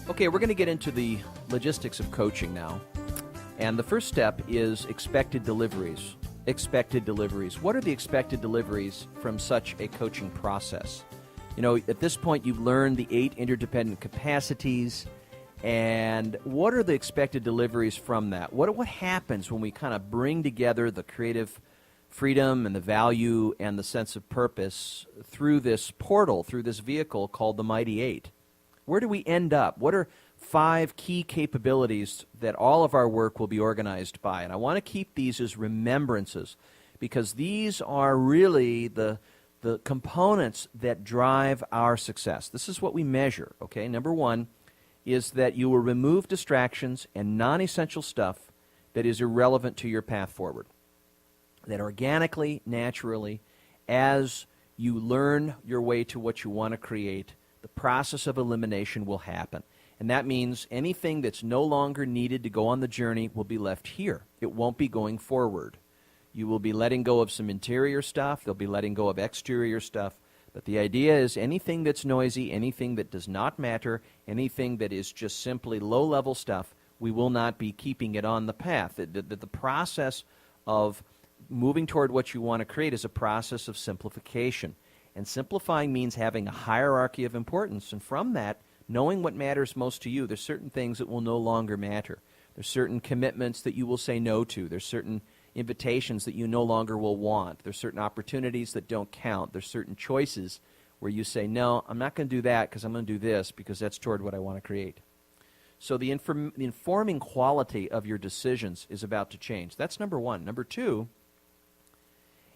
Okay, we're going to get into the logistics of coaching now. And the first step is expected deliveries. Expected deliveries. What are the expected deliveries from such a coaching process? You know, at this point, you've learned the 8 interdependent capacities. And what are the expected deliveries from that? What happens when we kind of bring together the creative freedom and the value and the sense of purpose through this portal, through this vehicle called the Mighty 8? Where do we end up? What are 5 key capabilities that all of our work will be organized by? And I want to keep these as remembrances because these are really the components that drive our success. This is what we measure, okay? Number 1 is that you will remove distractions and non-essential stuff that is irrelevant to your path forward. That organically, naturally, as you learn your way to what you want to create, the process of elimination will happen. And that means anything that's no longer needed to go on the journey will be left here. It won't be going forward. You will be letting go of some interior stuff. They'll be letting go of exterior stuff. But the idea is anything that's noisy, anything that does not matter, anything that is just simply low-level stuff, we will not be keeping it on the path. The process of moving toward what you want to create is a process of simplification. And simplifying means having a hierarchy of importance. And from that, knowing what matters most to you, there's certain things that will no longer matter. There's certain commitments that you will say no to. There's certain invitations that you no longer will want. There's certain opportunities that don't count. There's certain choices where you say, no, I'm not going to do that because I'm going to do this because that's toward what I want to create. So the informing quality of your decisions is about to change. That's number 1. Number 2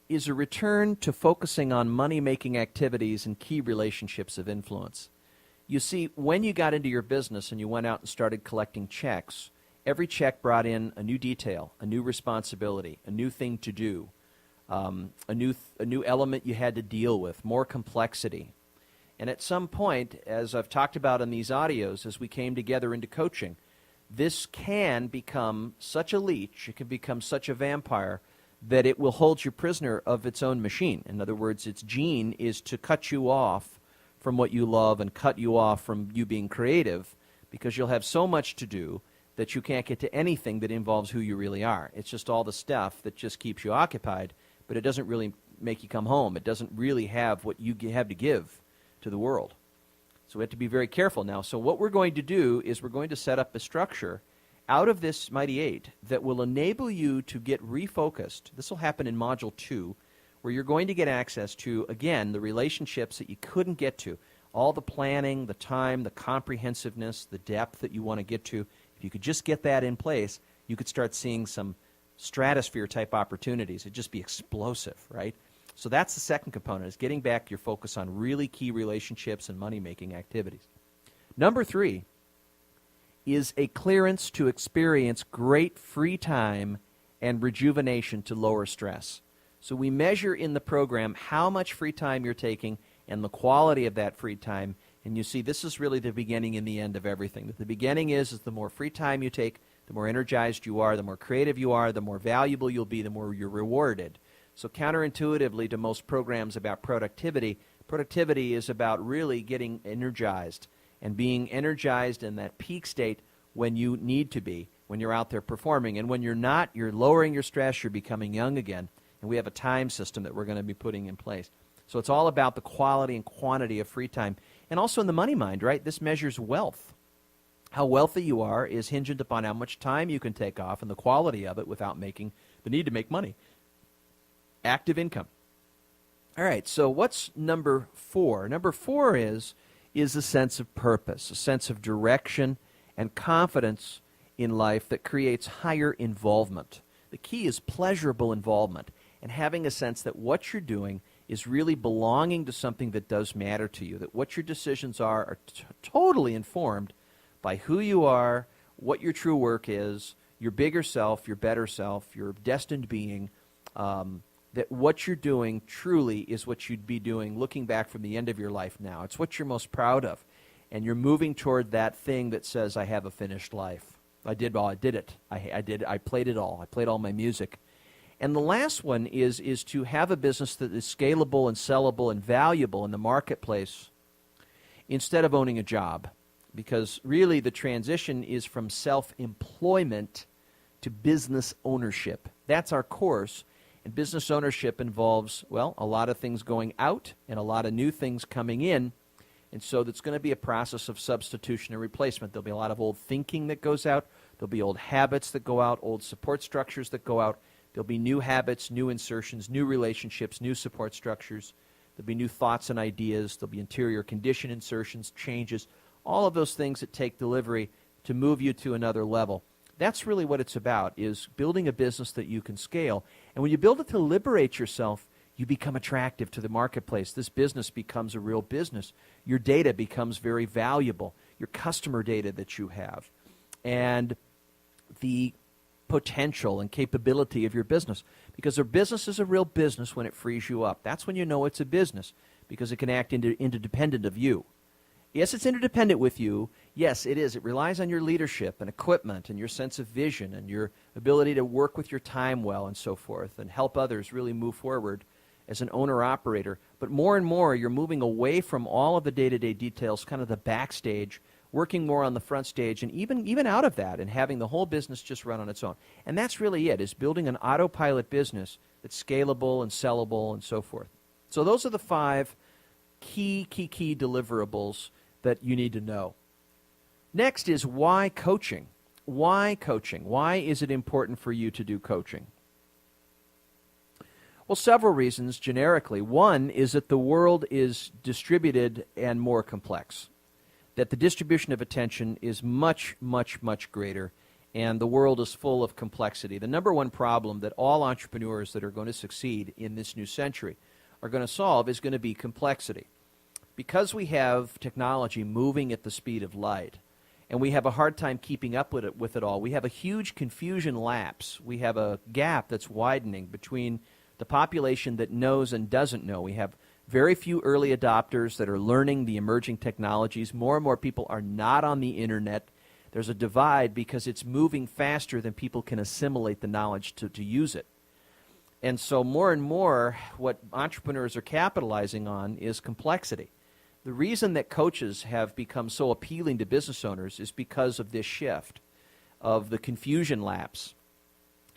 is a return to focusing on money-making activities and key relationships of influence. You see, when you got into your business and you went out and started collecting checks, every check brought in a new detail, a new responsibility, a new thing to do, a new element you had to deal with, more complexity. And at some point, as I've talked about in these audios, as we came together into coaching, this can become such a leech, it can become such a vampire, that it will hold you prisoner of its own machine. In other words, its gene is to cut you off from what you love and cut you off from you being creative because you'll have so much to do that you can't get to anything that involves who you really are. It's just all the stuff that just keeps you occupied, but it doesn't really make you come home. It doesn't really have what you have to give to the world. So we have to be very careful now. So what we're going to do is we're going to set up a structure out of this Mighty 8 that will enable you to get refocused. This will happen in Module 2, where you're going to get access to, again, the relationships that you couldn't get to, all the planning, the time, the comprehensiveness, the depth that you want to get to. If you could just get that in place, you could start seeing some stratosphere-type opportunities. It'd just be explosive, right? So that's the second component, is getting back your focus on really key relationships and money-making activities. Number 3 is a clearance to experience great free time and rejuvenation to lower stress. So we measure in the program how much free time you're taking and the quality of that free time. And you see, this is really the beginning and the end of everything. The beginning is the more free time you take, the more energized you are, the more creative you are, the more valuable you'll be, the more you're rewarded. So counterintuitively to most programs about productivity, productivity is about really getting energized and being energized in that peak state when you need to be, when you're out there performing. And when you're not, you're lowering your stress, you're becoming young again. And we have a time system that we're going to be putting in place. So it's all about the quality and quantity of free time. And also in the money mind, right? This measures wealth. How wealthy you are is hinged upon how much time you can take off and the quality of it without making the need to make money. Active income. All right, so what's number 4? Number 4 is a sense of purpose, a sense of direction and confidence in life that creates higher involvement. The key is pleasurable involvement and having a sense that what you're doing is really belonging to something that does matter to you, that what your decisions are totally informed by who you are, what your true work is, your bigger self, your better self, your destined being, that what you're doing truly is what you'd be doing looking back from the end of your life now. It's what you're most proud of. And you're moving toward that thing that says, I have a finished life. I did it. I played it all. I played all my music. And the last one is to have a business that is scalable and sellable and valuable in the marketplace instead of owning a job. because really the transition is from self-employment to business ownership. That's our course, and business ownership involves, well, a lot of things going out and a lot of new things coming in, and so it's going to be a process of substitution and replacement. There'll be a lot of old thinking that goes out. There'll be old habits that go out, old support structures that go out. There'll be new habits, new insertions, new relationships, new support structures. There'll be new thoughts and ideas. There'll be interior condition insertions, changes, all of those things that take delivery to move you to another level. That's really what it's about, is building a business that you can scale. And when you build it to liberate yourself, you become attractive to the marketplace. This business becomes a real business. Your data becomes very valuable, your customer data that you have, and the potential and capability of your business. Because a business is a real business when it frees you up. That's when you know it's a business, because it can act independent of you. Yes, it's interdependent with you. Yes, it is. It relies on your leadership and equipment and your sense of vision and your ability to work with your time well and so forth and help others really move forward as an owner-operator. But more and more, you're moving away from all of the day-to-day details, kind of the backstage, working more on the front stage, and even out of that, and having the whole business just run on its own. And that's really it, is building an autopilot business that's scalable and sellable and so forth. So those are the 5 key deliverables that you need to know. Next is why coaching? Why coaching? Why is it important for you to do coaching? Well, several reasons generically. One is that the world is distributed and more complex, that the distribution of attention is much greater, and the world is full of complexity. The number one problem that all entrepreneurs that are going to succeed in this new century are going to solve is going to be complexity. Because we have technology moving at the speed of light, and we have a hard time keeping up with it all, we have a huge confusion lapse. We have a gap that's widening between the population that knows and doesn't know. We have very few early adopters that are learning the emerging technologies. More and more people are not on the internet. There's a divide because it's moving faster than people can assimilate the knowledge to use it. And so more and more, what entrepreneurs are capitalizing on is complexity. The reason that coaches have become so appealing to business owners is because of this shift of the confusion lapse.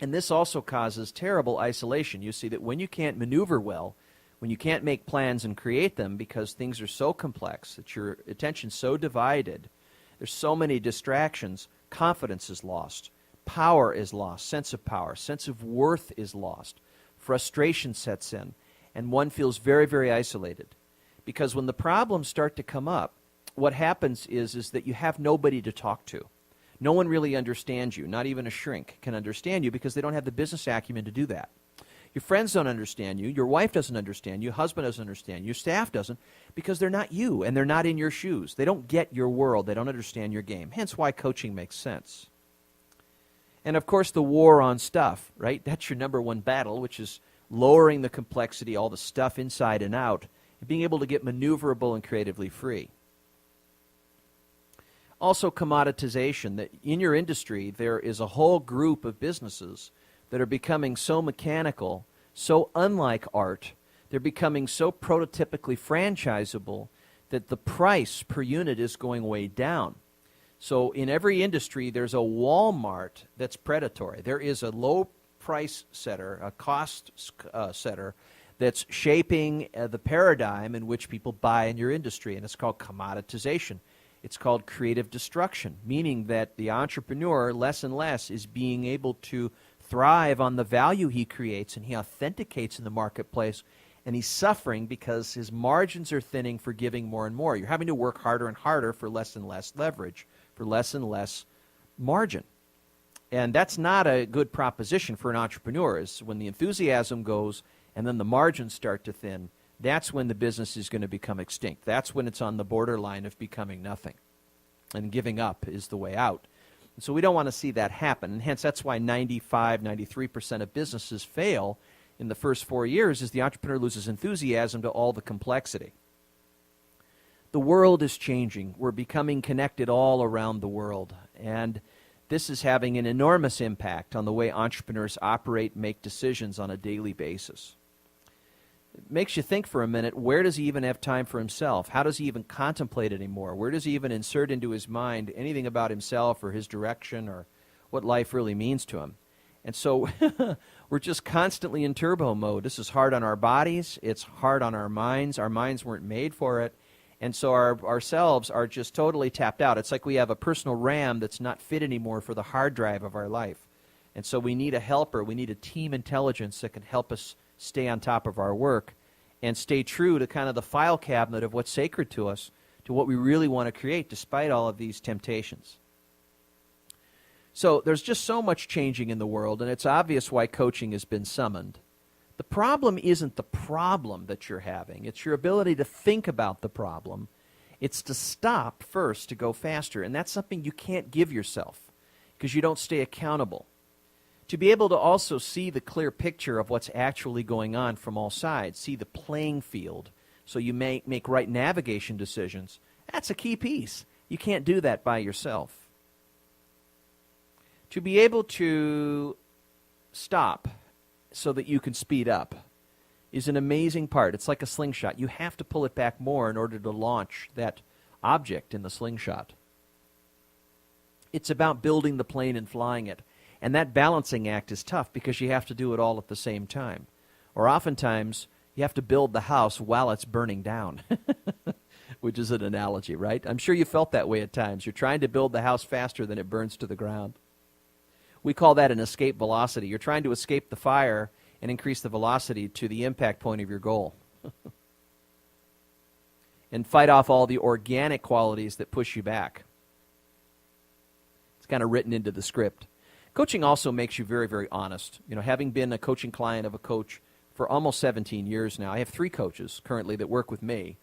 And this also causes terrible isolation. You see that when you can't maneuver well, when you can't make plans and create them because things are so complex, that your attention's so divided, there's so many distractions, confidence is lost, power is lost, sense of power, sense of worth is lost, frustration sets in, and one feels very isolated. Because when the problems start to come up, what happens is that you have nobody to talk to. No one really understands you. Not even a shrink can understand you because they don't have the business acumen to do that. Your friends don't understand you. Your wife doesn't understand you. Your husband doesn't understand you. Your staff doesn't, because they're not you and they're not in your shoes. They don't get your world. They don't understand your game. Hence why coaching makes sense. And of course, the war on stuff, right? That's your number one battle, which is lowering the complexity, all the stuff inside and out, and being able to get maneuverable and creatively free. Also, commoditization. That in your industry, there is a whole group of businesses that are becoming so mechanical, so unlike art. They're becoming so prototypically franchisable that the price per unit is going way down. So in every industry, there's a Walmart that's predatory. There is a low price setter, a cost setter, that's shaping the paradigm in which people buy in your industry, and it's called commoditization. It's called creative destruction, meaning that the entrepreneur, less and less, is being able to thrive on the value he creates and he authenticates in the marketplace, and he's suffering because his margins are thinning for giving more and more. You're having to work harder and harder for less and less leverage, for less and less margin. And that's not a good proposition for an entrepreneur. Is when the enthusiasm goes and then the margins start to thin, that's when the business is going to become extinct. That's when it's on the borderline of becoming nothing. And giving up is the way out. And so we don't want to see that happen. And hence, that's why 95, 93% of businesses fail in the first 4 years, is the entrepreneur loses enthusiasm to all the complexity. The world is changing. We're becoming connected all around the world. And this is having an enormous impact on the way entrepreneurs operate and make decisions on a daily basis. It makes you think for a minute, where does he even have time for himself? How does he even contemplate anymore? Where does he even insert into his mind anything about himself or his direction or what life really means to him? And so we're just constantly in turbo mode. This is hard on our bodies. It's hard on our minds. Our minds weren't made for it. And so ourselves are just totally tapped out. It's like we have a personal RAM that's not fit anymore for the hard drive of our life. And so we need a helper. We need a team intelligence that can help us stay on top of our work and stay true to kind of the file cabinet of what's sacred to us, to what we really want to create despite all of these temptations. So there's just so much changing in the world, and it's obvious why coaching has been summoned. The problem isn't the problem that you're having. It's your ability to think about the problem. It's to stop first to go faster, and that's something you can't give yourself because you don't stay accountable. To be able to also see the clear picture of what's actually going on from all sides, see the playing field, so you make right navigation decisions, that's a key piece. You can't do that by yourself. To be able to stop so that you can speed up is an amazing part. It's like a slingshot. You have to pull it back more in order to launch that object in the slingshot. It's about building the plane and flying it. And that balancing act is tough because you have to do it all at the same time. Or oftentimes, you have to build the house while it's burning down, which is an analogy, right? I'm sure you felt that way at times. You're trying to build the house faster than it burns to the ground. We call that an escape velocity. You're trying to escape the fire and increase the velocity to the impact point of your goal. And fight off all the organic qualities that push you back. It's kind of written into the script. Coaching also makes you very, very honest. You know, having been a coaching client of a coach for almost 17 years now, I have 3 coaches currently that work with me.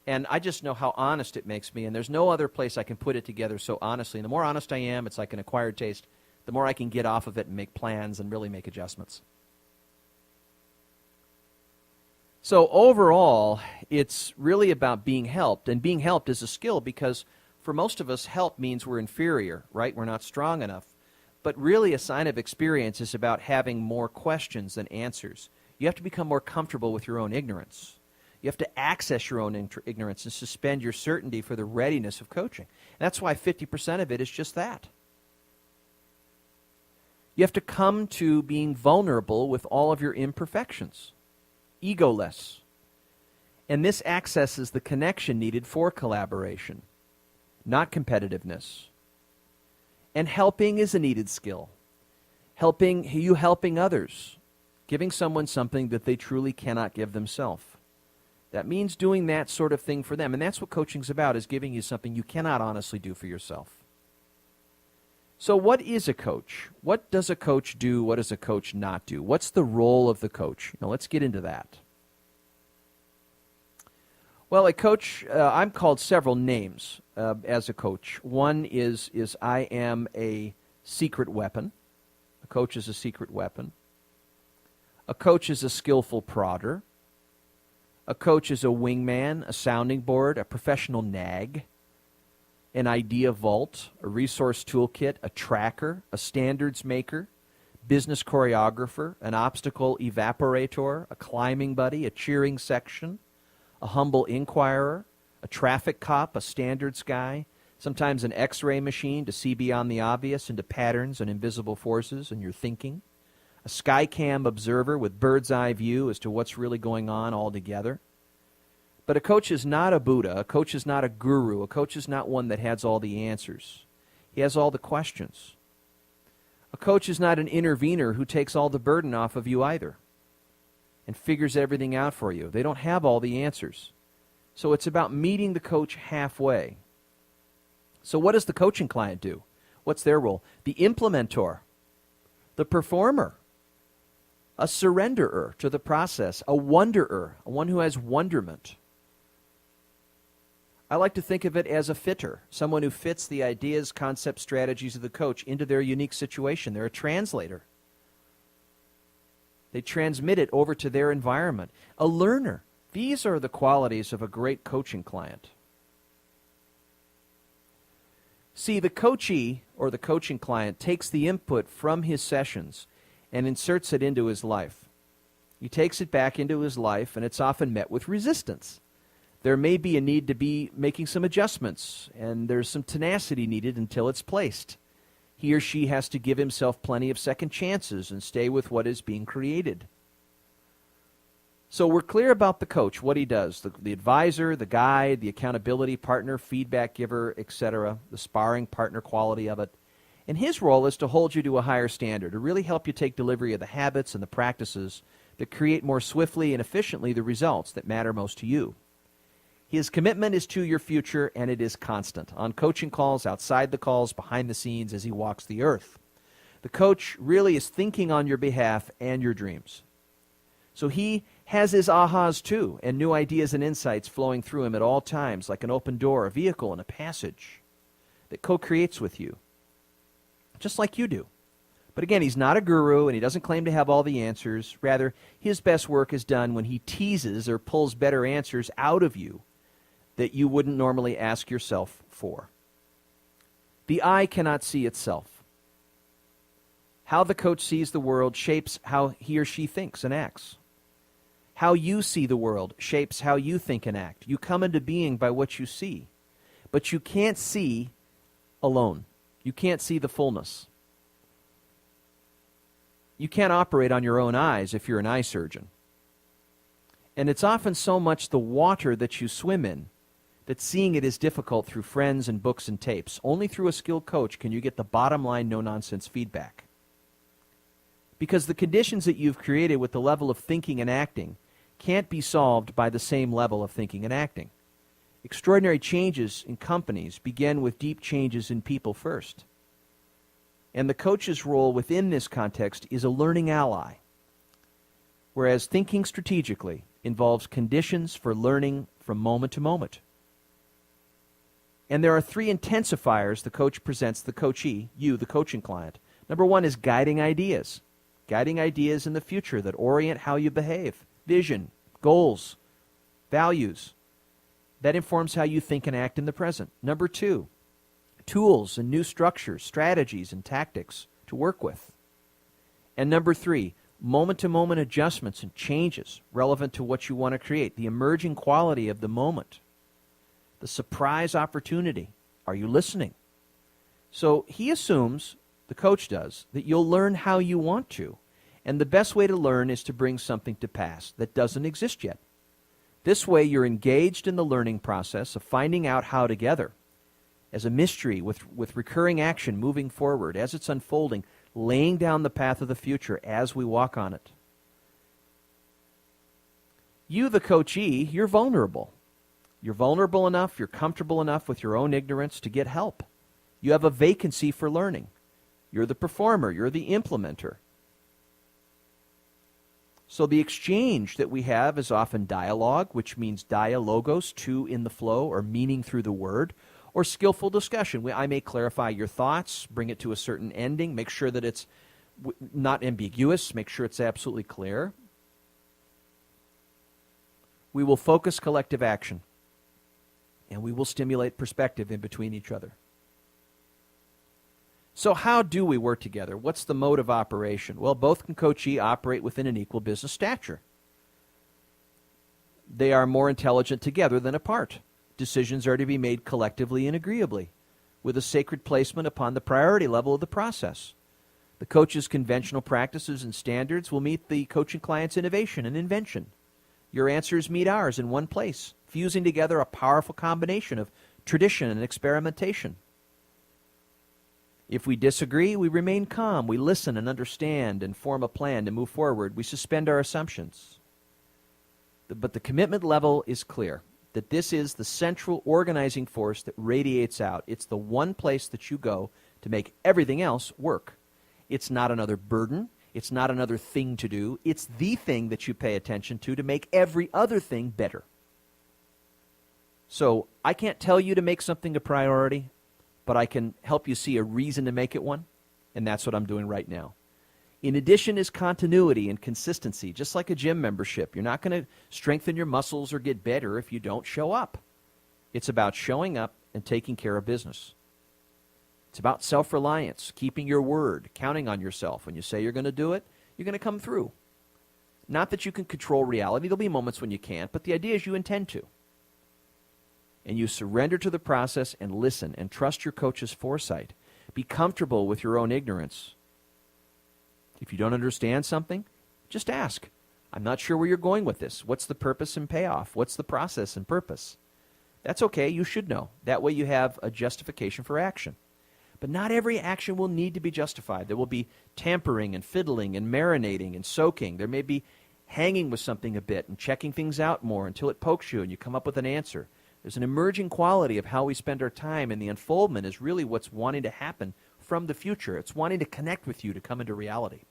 And I just know how honest it makes me, and there's no other place I can put it together so honestly. And the more honest I am, it's like an acquired taste, the more I can get off of it and make plans and really make adjustments. So overall, it's really about being helped, and being helped is a skill because for most of us, help means we're inferior, right? We're not strong enough. But really a sign of experience is about having more questions than answers. You have to become more comfortable with your own ignorance. You have to access your own ignorance and suspend your certainty for the readiness of coaching. And that's why 50% of it is just that. You have to come to being vulnerable with all of your imperfections, egoless. And this accesses the connection needed for collaboration, not competitiveness. And helping is a needed skill. Helping others, giving someone something that they truly cannot give themselves. That means doing that sort of thing for them. And that's what coaching's about, is giving you something you cannot honestly do for yourself. So what is a coach? What does a coach do? What does a coach not do? What's the role of the coach? Now let's get into that. Well, a coach, I'm called several names as a coach. One is I am a secret weapon. A coach is a secret weapon. A coach is a skillful prodder. A coach is a wingman, a sounding board, a professional nag, an idea vault, a resource toolkit, a tracker, a standards maker, business choreographer, an obstacle evaporator, a climbing buddy, a cheering section, a humble inquirer, a traffic cop, a standards guy, sometimes an X-ray machine to see beyond the obvious into patterns and invisible forces in your thinking, a skycam observer with bird's eye view as to what's really going on altogether. But a coach is not a Buddha. A coach is not a guru. A coach is not one that has all the answers. He has all the questions. A coach is not an intervener who takes all the burden off of you either and figures everything out for you. They don't have all the answers. So it's about meeting the coach halfway. So what does the coaching client do? What's their role? The implementor, the performer, a surrenderer to the process, a wonderer, one who has wonderment. I like to think of it as a fitter, someone who fits the ideas, concepts, strategies of the coach into their unique situation. They're a translator. They transmit it over to their environment. A learner. These are the qualities of a great coaching client. See, the coachee or the coaching client takes the input from his sessions and inserts it into his life. He takes it back into his life, and it's often met with resistance. There may be a need to be making some adjustments, and there's some tenacity needed until it's placed. He or she has to give himself plenty of second chances and stay with what is being created. So we're clear about the coach, what he does, the advisor, the guide, the accountability partner, feedback giver, etc., the sparring partner quality of it. And his role is to hold you to a higher standard, to really help you take delivery of the habits and the practices that create more swiftly and efficiently the results that matter most to you. His commitment is to your future, and it is constant, on coaching calls, outside the calls, behind the scenes as he walks the earth. The coach really is thinking on your behalf and your dreams. So he has his ahas too, and new ideas and insights flowing through him at all times, like an open door, a vehicle, and a passage that co-creates with you, just like you do. But again, he's not a guru, and he doesn't claim to have all the answers. Rather, his best work is done when he teases or pulls better answers out of you that you wouldn't normally ask yourself for. The eye cannot see itself. How the coach sees the world shapes how he or she thinks and acts. How you see the world shapes how you think and act. You come into being by what you see. But you can't see alone. You can't see the fullness. You can't operate on your own eyes if you're an eye surgeon. And it's often so much the water that you swim in that seeing it is difficult through friends and books and tapes. Only through a skilled coach can you get the bottom line, no-nonsense feedback. Because the conditions that you've created with the level of thinking and acting can't be solved by the same level of thinking and acting. Extraordinary changes in companies begin with deep changes in people first. And the coach's role within this context is a learning ally, whereas thinking strategically involves conditions for learning from moment to moment. And there are three intensifiers the coach presents the coachee, you, the coaching client. Number one is guiding ideas in the future that orient how you behave, vision, goals, values. That informs how you think and act in the present. Number two, tools and new structures, strategies, and tactics to work with. And number three, moment-to-moment adjustments and changes relevant to what you want to create, the emerging quality of the moment, the surprise opportunity. Are you listening? So he assumes, the coach does, that you'll learn how you want to. And the best way to learn is to bring something to pass that doesn't exist yet. This way you're engaged in the learning process of finding out how together, as a mystery with recurring action moving forward, as it's unfolding, laying down the path of the future as we walk on it. You, the coachee, you're vulnerable. You're vulnerable enough, you're comfortable enough with your own ignorance to get help. You have a vacancy for learning. You're the performer, you're the implementer. So the exchange that we have is often dialogue, which means dialogos, two in the flow, or meaning through the word, or skillful discussion. I may clarify your thoughts, bring it to a certain ending, make sure that it's not ambiguous, make sure it's absolutely clear. We will focus collective action, and we will stimulate perspective in between each other. So how do we work together? What's the mode of operation? Well, both can coachee operate within an equal business stature. They are more intelligent together than apart. Decisions are to be made collectively and agreeably, with a sacred placement upon the priority level of the process. The coach's conventional practices and standards will meet the coaching client's innovation and invention. Your answers meet ours in one place, fusing together a powerful combination of tradition and experimentation. If we disagree, we remain calm. We listen and understand and form a plan to move forward. We suspend our assumptions. But the commitment level is clear, that this is the central organizing force that radiates out. It's the one place that you go to make everything else work. It's not another burden. It's not another thing to do. It's the thing that you pay attention to make every other thing better. So I can't tell you to make something a priority, but I can help you see a reason to make it one, and that's what I'm doing right now. In addition is continuity and consistency, just like a gym membership. You're not going to strengthen your muscles or get better if you don't show up. It's about showing up and taking care of business. It's about self-reliance, keeping your word, counting on yourself. When you say you're going to do it, you're going to come through. Not that you can control reality. There'll be moments when you can't, but the idea is you intend to. And you surrender to the process and listen and trust your coach's foresight. Be comfortable with your own ignorance. If you don't understand something, just ask. I'm not sure where you're going with this. What's the purpose and payoff? What's the process and purpose? That's okay. You should know. That way you have a justification for action. But not every action will need to be justified. There will be tampering and fiddling and marinating and soaking. There may be hanging with something a bit and checking things out more until it pokes you and you come up with an answer. There's an emerging quality of how we spend our time, and the unfoldment is really what's wanting to happen from the future. It's wanting to connect with you to come into reality.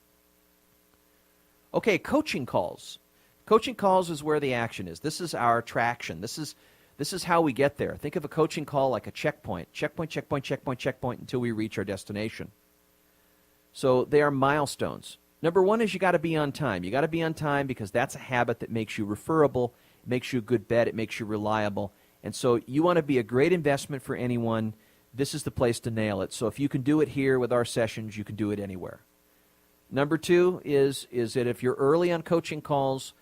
Okay, coaching calls. Coaching calls is where the action is. This is our traction. This is how we get there. Think of a coaching call like a checkpoint. Checkpoint, checkpoint, checkpoint, checkpoint until we reach our destination. So they are milestones. Number one is you got to be on time. You got to be on time because that's a habit that makes you referable, it makes you a good bet, it makes you reliable. And so you want to be a great investment for anyone. This is the place to nail it. So if you can do it here with our sessions, you can do it anywhere. Number two is that if you're early on coaching calls,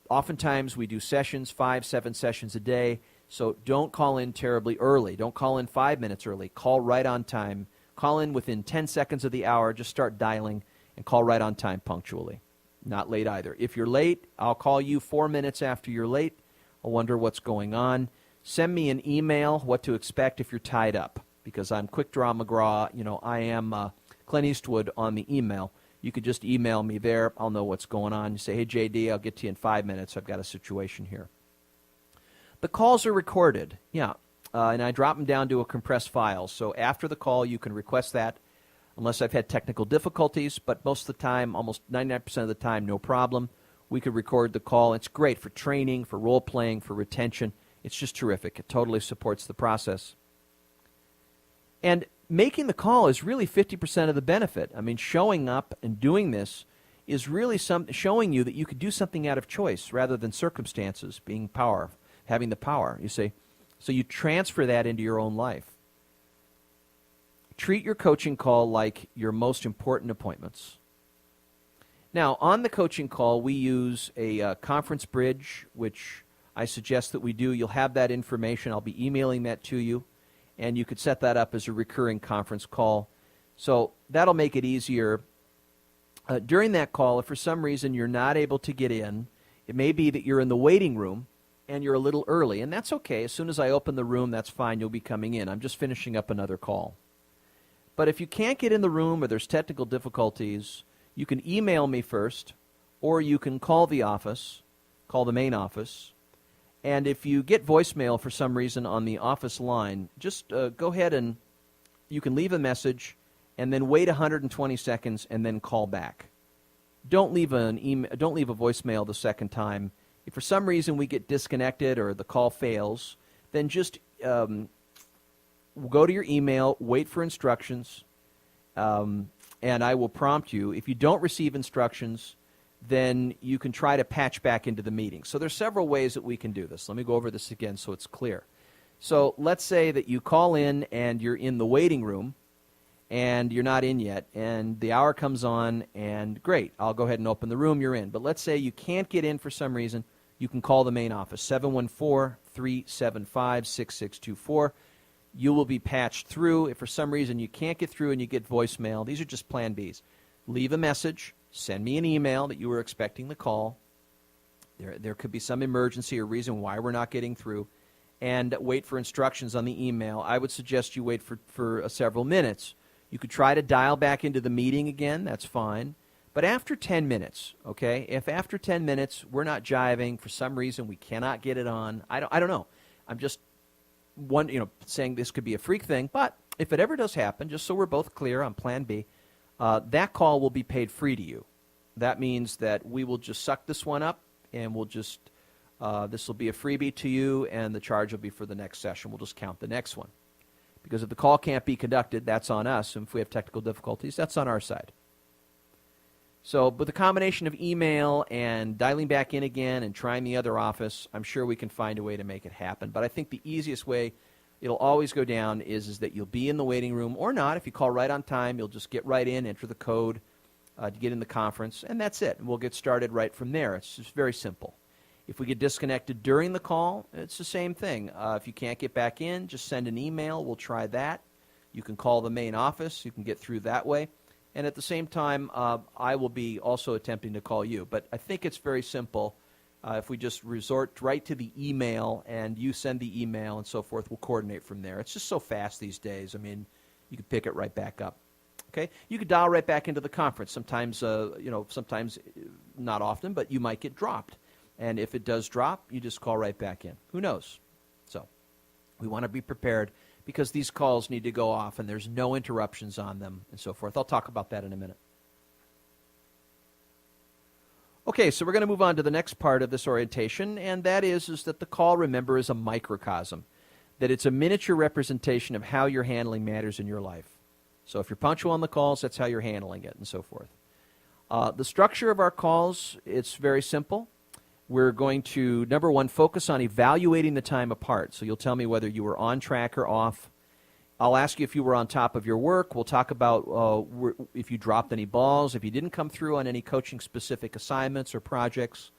oftentimes we do sessions, 5-7 sessions a day. So don't call in terribly early. Don't call in 5 minutes early. Call right on time. Call in within 10 seconds of the hour. Just start dialing and call right on time punctually. Not late either. If you're late, I'll call you 4 minutes after you're late. I'll wonder what's going on. Send me an email what to expect if you're tied up, because I'm Quick Draw McGraw. I am Clint Eastwood on the email. You could just email me there. I'll know what's going on. You say, hey, JD, I'll get to you in 5 minutes. I've got a situation here. The calls are recorded, and I drop them down to a compressed file. So after the call, you can request that, unless I've had technical difficulties, but most of the time, almost 99% of the time, no problem. We could record the call. It's great for training, for role-playing, for retention. It's just terrific. It totally supports the process. And making the call is really 50% of the benefit. I mean, showing up and doing this is really showing you that you could do something out of choice rather than circumstances, being power, having the power. You say, so you transfer that into your own life. Treat your coaching call like your most important appointments. Now, on the coaching call, we use a conference bridge, which I suggest that we do. You'll have that information. I'll be emailing that to you, and you could set that up as a recurring conference call. So that'll make it easier. During that call, if for some reason you're not able to get in, it may be that you're in the waiting room and you're a little early, and that's okay. As soon as I open the room, that's fine. You'll be coming in. I'm just finishing up another call. But if you can't get in the room or there's technical difficulties, you can email me first, or you can call the office, call the main office. And if you get voicemail for some reason on the office line, just go ahead and you can leave a message and then wait 120 seconds and then call back. Don't leave an email. Don't leave a voicemail the second time. If for some reason we get disconnected or the call fails, then just go to your email, wait for instructions, and I will prompt you. If you don't receive instructions, then you can try to patch back into the meeting. So there's several ways that we can do this. Let me go over this again so it's clear. So let's say that you call in and you're in the waiting room and you're not in yet, and the hour comes on, and great, I'll go ahead and open the room you're in. But let's say you can't get in for some reason. You can call the main office, 714-375-6624. You will be patched through. If for some reason you can't get through and you get voicemail, these are just plan Bs. Leave a message. Send me an email that you were expecting the call. There could be some emergency or reason why we're not getting through. And wait for instructions on the email. I would suggest you wait for several minutes. You could try to dial back into the meeting again. That's fine. But after 10 minutes, okay, if after 10 minutes we're not jiving, for some reason we cannot get it on, I don't know. I'm just saying this could be a freak thing. But if it ever does happen, just so we're both clear on plan B, that call will be paid free to you. That means that we will just suck this one up, and we'll just, this will be a freebie to you, and the charge will be for the next session. We'll just count the next one. Because if the call can't be conducted, that's on us. And if we have technical difficulties, that's on our side. So, with the combination of email and dialing back in again and trying the other office, I'm sure we can find a way to make it happen. But I think the easiest way it'll always go down is that you'll be in the waiting room or not. If you call right on time, you'll just get right in, enter the code, to get in the conference, and that's it. And we'll get started right from there. It's just very simple. If we get disconnected during the call, it's the same thing. If you can't get back in, just send an email. We'll try that. You can call the main office. You can get through that way. And at the same time, I will be also attempting to call you. But I think it's very simple. If we just resort right to the email and you send the email and so forth, we'll coordinate from there. It's just so fast these days. I mean, you can pick it right back up. Okay? You could dial right back into the conference. Sometimes, sometimes not often, but you might get dropped. And if it does drop, you just call right back in. Who knows? So we want to be prepared because these calls need to go off and there's no interruptions on them and so forth. I'll talk about that in a minute. Okay, so we're going to move on to the next part of this orientation, and that is that the call, remember, is a microcosm, that it's a miniature representation of how you're handling matters in your life. So if you're punctual on the calls, that's how you're handling it and so forth. The structure of our calls, it's very simple. We're going to, number one, focus on evaluating the time apart. So you'll tell me whether you were on track or off. I'll ask you if you were on top of your work. We'll talk about if you dropped any balls, if you didn't come through on any coaching-specific assignments or projects,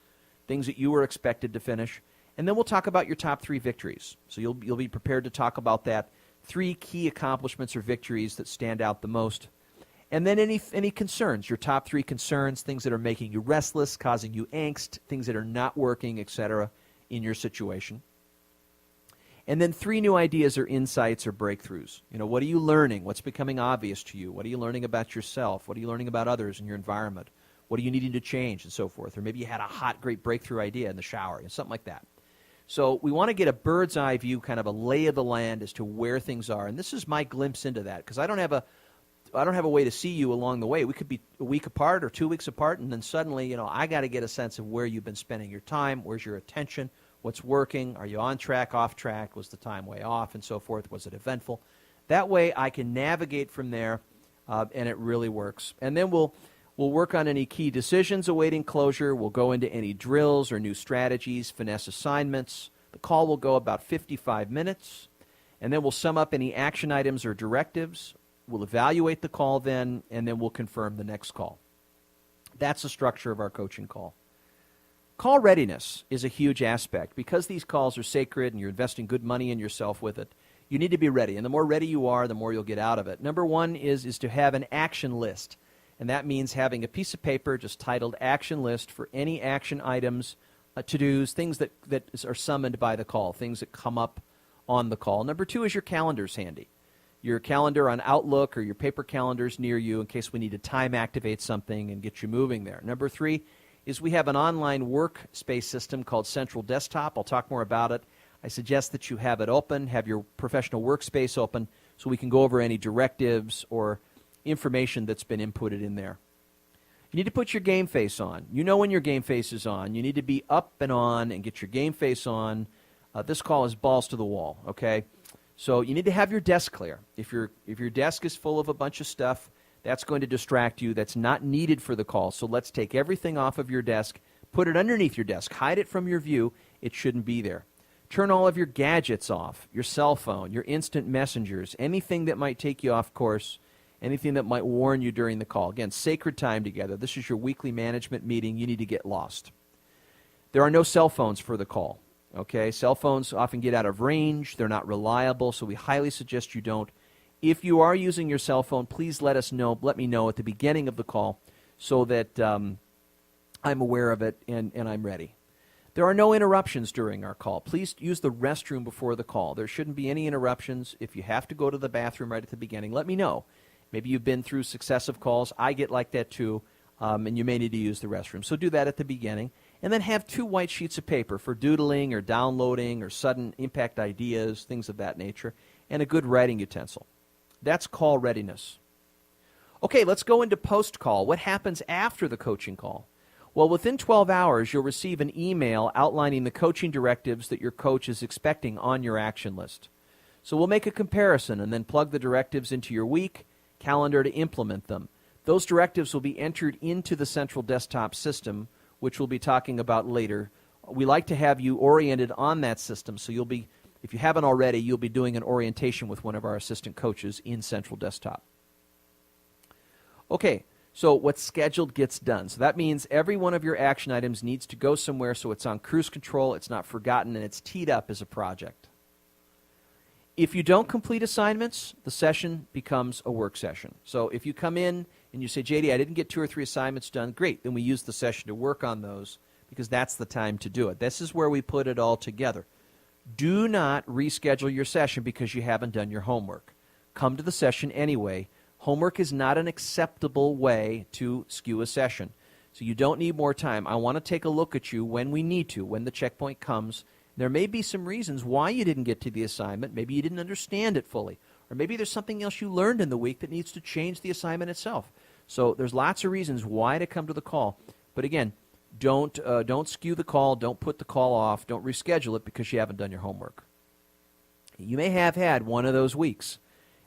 things that you were expected to finish. And then we'll talk about your top 3 victories. So you'll be prepared to talk about that, 3 key accomplishments or victories that stand out the most. And then any concerns, your top 3 concerns, things that are making you restless, causing you angst, things that are not working, etc., in your situation. And then 3 new ideas or insights or breakthroughs. What are you learning? What's becoming obvious to you? What are you learning about yourself? What are you learning about others in your environment? What are you needing to change and so forth? Or maybe you had a hot, great breakthrough idea in the shower, something like that. So we want to get a bird's eye view, kind of a lay of the land as to where things are. And this is my glimpse into that because I don't have a way to see you along the way. We could be a week apart or 2 weeks apart, and then suddenly, I got to get a sense of where you've been spending your time, where's your attention, what's working, are you on track, off track, was the time way off, and so forth, was it eventful? That way I can navigate from there, and it really works. And then we'll work on any key decisions awaiting closure. We'll go into any drills or new strategies, finesse assignments. The call will go about 55 minutes, and then we'll sum up any action items or directives. We'll evaluate the call then, and then we'll confirm the next call. That's the structure of our coaching call. Call readiness is a huge aspect. Because these calls are sacred and you're investing good money in yourself with it, you need to be ready. And the more ready you are, the more you'll get out of it. Number one is to have an action list. And that means having a piece of paper just titled action list for any action items, to-dos, things that are summoned by the call, things that come up on the call. Number 2 is your calendars handy. Your calendar on Outlook or your paper calendars near you in case we need to time activate something and get you moving there. Number 3 is we have an online workspace system called Central Desktop. I'll talk more about it. I suggest that you have it open, have your professional workspace open, so we can go over any directives or information that's been inputted in there. You need to put your game face on. When your game face is on. You need to be up and on and get your game face on. This call is balls to the wall, okay? So you need to have your desk clear. If your desk is full of a bunch of stuff, that's going to distract you. That's not needed for the call. So let's take everything off of your desk, put it underneath your desk, hide it from your view. It shouldn't be there. Turn all of your gadgets off, your cell phone, your instant messengers, anything that might take you off course, anything that might warn you during the call. Again, sacred time together. This is your weekly management meeting. You need to get lost. There are no cell phones for the call. Okay, cell phones often get out of range. They're not reliable, so we highly suggest you don't. If you are using your cell phone, please let me know at the beginning of the call so that I'm aware of it and I'm ready. There are no interruptions during our call. Please use the restroom before the call. There shouldn't be any interruptions. If you have to go to the bathroom right at the beginning, let me know. Maybe you've been through successive calls. I get like that too, and you may need to use the restroom. So do that at the beginning. And then have 2 white sheets of paper for doodling or downloading or sudden impact ideas, things of that nature, and a good writing utensil. That's call readiness. Okay, let's go into post-call. What happens after the coaching call? Well, within 12 hours, you'll receive an email outlining the coaching directives that your coach is expecting on your action list. So we'll make a comparison and then plug the directives into your week calendar to implement them. Those directives will be entered into the Central Desktop system, which we'll be talking about later. We like to have you oriented on that system, so you'll be, if you haven't already, you'll be doing an orientation with one of our assistant coaches in Central Desktop. Okay, So what's scheduled gets done. So that means every one of your action items needs to go somewhere so it's on cruise control, it's not forgotten, and it's teed up as a project. If you don't complete assignments, the session becomes a work session. So if you come in and you say, JD, I didn't get 2 or 3 assignments done, great. Then we use the session to work on those because that's the time to do it. This is where we put it all together. Do not reschedule your session because you haven't done your homework. Come to the session anyway. Homework is not an acceptable way to skew a session. So you don't need more time. I want to take a look at you when we need to, when the checkpoint comes. There may be some reasons why you didn't get to the assignment. Maybe you didn't understand it fully. Or maybe there's something else you learned in the week that needs to change the assignment itself. So there's lots of reasons why to come to the call. But again, don't skew the call. Don't put the call off. Don't reschedule it because you haven't done your homework. You may have had one of those weeks.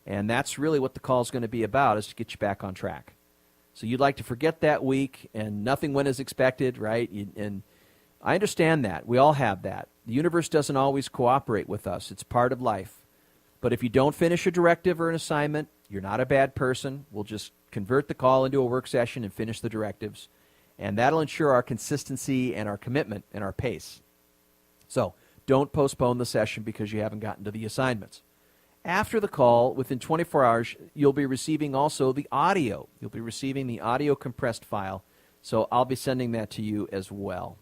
And that's really what the call is going to be about, is to get you back on track. So you'd like to forget that week and nothing went as expected, right? And I understand that. We all have that. The universe doesn't always cooperate with us. It's part of life. But if you don't finish a directive or an assignment, you're not a bad person. We'll just convert the call into a work session and finish the directives. And that'll ensure our consistency and our commitment and our pace. So don't postpone the session because you haven't gotten to the assignments. After the call, within 24 hours, you'll be receiving also the audio. You'll be receiving the audio compressed file. So I'll be sending that to you as well.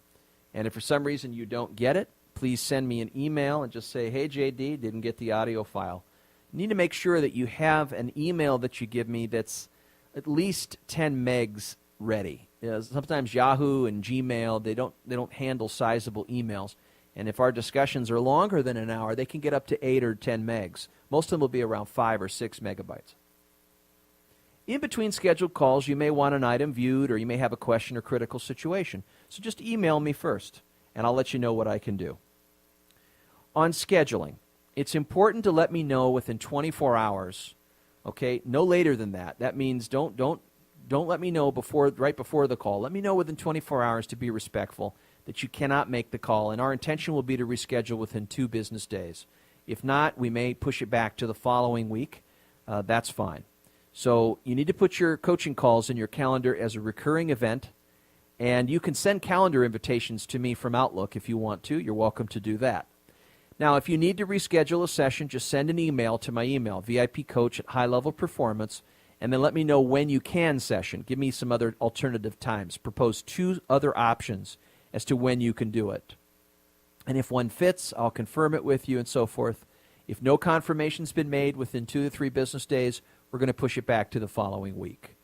And if for some reason you don't get it, please send me an email and just say, hey, JD, didn't get the audio file. You need to make sure that you have an email that you give me that's at least 10 megs ready. Sometimes Yahoo and Gmail, they don't handle sizable emails. And if our discussions are longer than an hour, they can get up to 8 or 10 megs. Most of them will be around 5 or 6 megabytes. In between scheduled calls, you may want an item viewed or you may have a question or critical situation. So just email me first, and I'll let you know what I can do. On scheduling, it's important to let me know within 24 hours, okay? No later than that. That means don't let me know right before the call. Let me know within 24 hours to be respectful that you cannot make the call, and our intention will be to reschedule within 2 business days. If not, we may push it back to the following week. That's fine. So you need to put your coaching calls in your calendar as a recurring event, and you can send calendar invitations to me from Outlook if you want to. You're welcome to do that. Now, if you need to reschedule a session, just send an email to my email, vipcoach@highlevelperformance, and then let me know when you can session. Give me some other alternative times. Propose 2 other options as to when you can do it. And if one fits, I'll confirm it with you and so forth. If no confirmation's been made within 2 to 3 business days, we're going to push it back to the following week.